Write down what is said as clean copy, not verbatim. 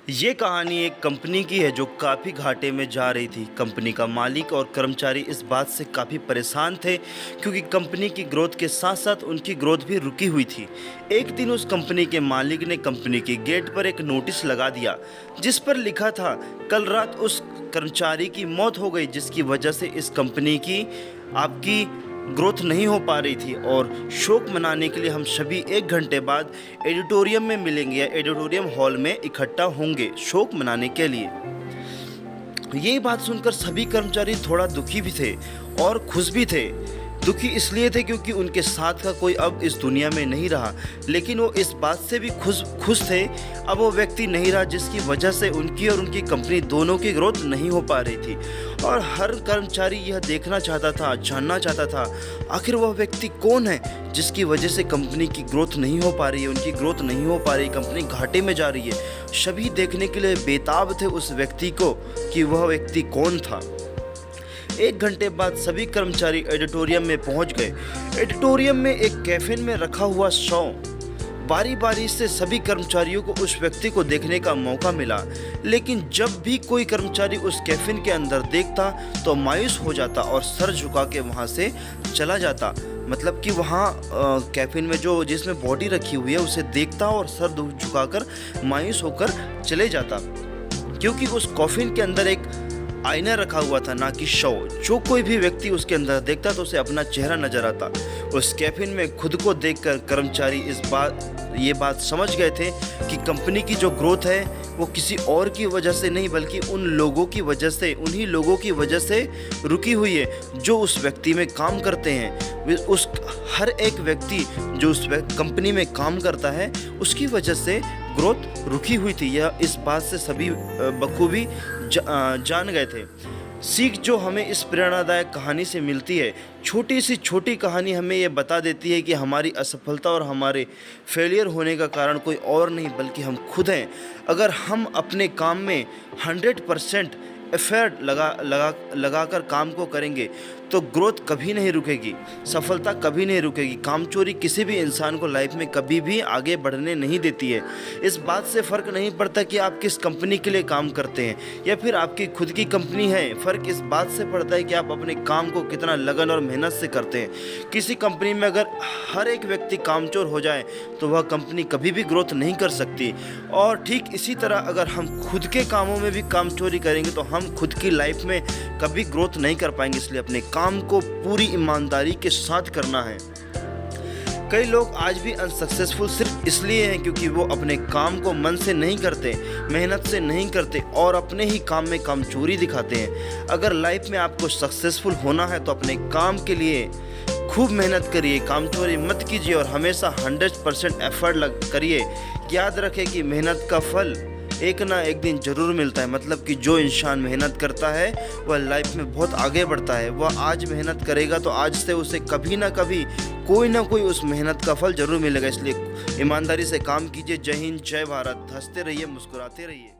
ये कहानी एक कंपनी की है जो काफ़ी घाटे में जा रही थी। कंपनी का मालिक और कर्मचारी इस बात से काफ़ी परेशान थे क्योंकि कंपनी की ग्रोथ के साथ साथ उनकी ग्रोथ भी रुकी हुई थी। एक दिन उस कंपनी के मालिक ने कंपनी के गेट पर एक नोटिस लगा दिया जिस पर लिखा था, कल रात उस कर्मचारी की मौत हो गई जिसकी वजह से इस कंपनी की आपकी ग्रोथ नहीं हो पा रही थी और शोक मनाने के लिए हम सभी 1 घंटे बाद एडिटोरियम में मिलेंगे या एडिटोरियम हॉल में इकट्ठा होंगे शोक मनाने के लिए। ये बात सुनकर सभी कर्मचारी थोड़ा दुखी भी थे और खुश भी थे। दुखी इसलिए थे क्योंकि उनके साथ का कोई अब इस दुनिया में नहीं रहा, लेकिन वो इस बात से भी खुश थे अब वो व्यक्ति नहीं रहा जिसकी वजह से उनकी और उनकी कंपनी दोनों की ग्रोथ नहीं हो पा रही थी। और हर कर्मचारी यह देखना चाहता था, जानना चाहता था आखिर वह व्यक्ति कौन है जिसकी वजह से कंपनी की ग्रोथ नहीं हो पा रही है, उनकी ग्रोथ नहीं हो पा रही, कंपनी घाटे में जा रही है। सभी देखने के लिए बेताब थे उस व्यक्ति को कि वह व्यक्ति कौन था। 1 घंटे बाद सभी कर्मचारी एडिटोरियम में पहुंच गए। एडिटोरियम में एक कैफिन में रखा हुआ शव। बारी बारी से सभी कर्मचारियों को उस व्यक्ति को देखने का मौका मिला, लेकिन जब भी कोई कर्मचारी उस कैफिन के अंदर देखता तो मायूस हो जाता और सर झुका के वहाँ से चला जाता। मतलब कि वहाँ कैफिन में जो जिसमें बॉडी रखी हुई है उसे देखता और सर झुकाकर मायूस होकर चले जाता, क्योंकि उस कॉफिन के अंदर एक आईना रखा हुआ था, ना कि शव। जो कोई भी व्यक्ति उसके अंदर देखता तो उसे अपना चेहरा नजर आता। उस कैफिन में खुद को देखकर कर्मचारी ये बात समझ गए थे कि कंपनी की जो ग्रोथ है वो किसी और की वजह से नहीं बल्कि उन लोगों की वजह से, उन्हीं लोगों की वजह से रुकी हुई है जो उस व्यक्ति में काम करते हैं। उस हर एक व्यक्ति जो उस कंपनी में काम करता है उसकी वजह से ग्रोथ रुकी हुई थी। यह इस बात से सभी बखूबी जान गए थे। सीख जो हमें इस प्रेरणादायक कहानी से मिलती है, छोटी सी छोटी कहानी हमें ये बता देती है कि हमारी असफलता और हमारे फेलियर होने का कारण कोई और नहीं बल्कि हम खुद हैं। अगर हम अपने काम में 100% एफर्ट लगाकर काम को करेंगे तो ग्रोथ कभी नहीं रुकेगी, सफलता कभी नहीं रुकेगी। कामचोरी किसी भी इंसान को लाइफ में कभी भी आगे बढ़ने नहीं देती है। इस बात से फ़र्क नहीं पड़ता कि आप किस कंपनी के लिए काम करते हैं या फिर आपकी खुद की कंपनी है। फ़र्क इस बात से पड़ता है कि आप अपने काम को कितना लगन और मेहनत से करते हैं। किसी कंपनी में अगर हर एक व्यक्ति कामचोर हो जाए तो वह कंपनी कभी भी ग्रोथ नहीं कर सकती। और ठीक इसी तरह अगर हम खुद के कामों में भी कामचोरी करेंगे तो हम खुद की लाइफ में कभी ग्रोथ नहीं कर पाएंगे। इसलिए अपने काम को पूरी ईमानदारी के साथ करना है। कई लोग आज भी अनसक्सेसफुल सिर्फ इसलिए हैं क्योंकि वो अपने काम को मन से नहीं करते, मेहनत से नहीं करते और अपने ही काम में कामचोरी दिखाते हैं। अगर लाइफ में आपको सक्सेसफुल होना है तो अपने काम के लिए खूब मेहनत करिए, कामचोरी मत कीजिए और हमेशा 100% एफर्ट करिए। याद रखें कि मेहनत का फल एक ना एक दिन ज़रूर मिलता है। मतलब कि जो इंसान मेहनत करता है वह लाइफ में बहुत आगे बढ़ता है। वह आज मेहनत करेगा तो आज से उसे कभी ना कभी कोई ना कोई उस मेहनत का फल ज़रूर मिलेगा। इसलिए ईमानदारी से काम कीजिए। जय हिंद, जय भारत। हंसते रहिए, मुस्कुराते रहिए।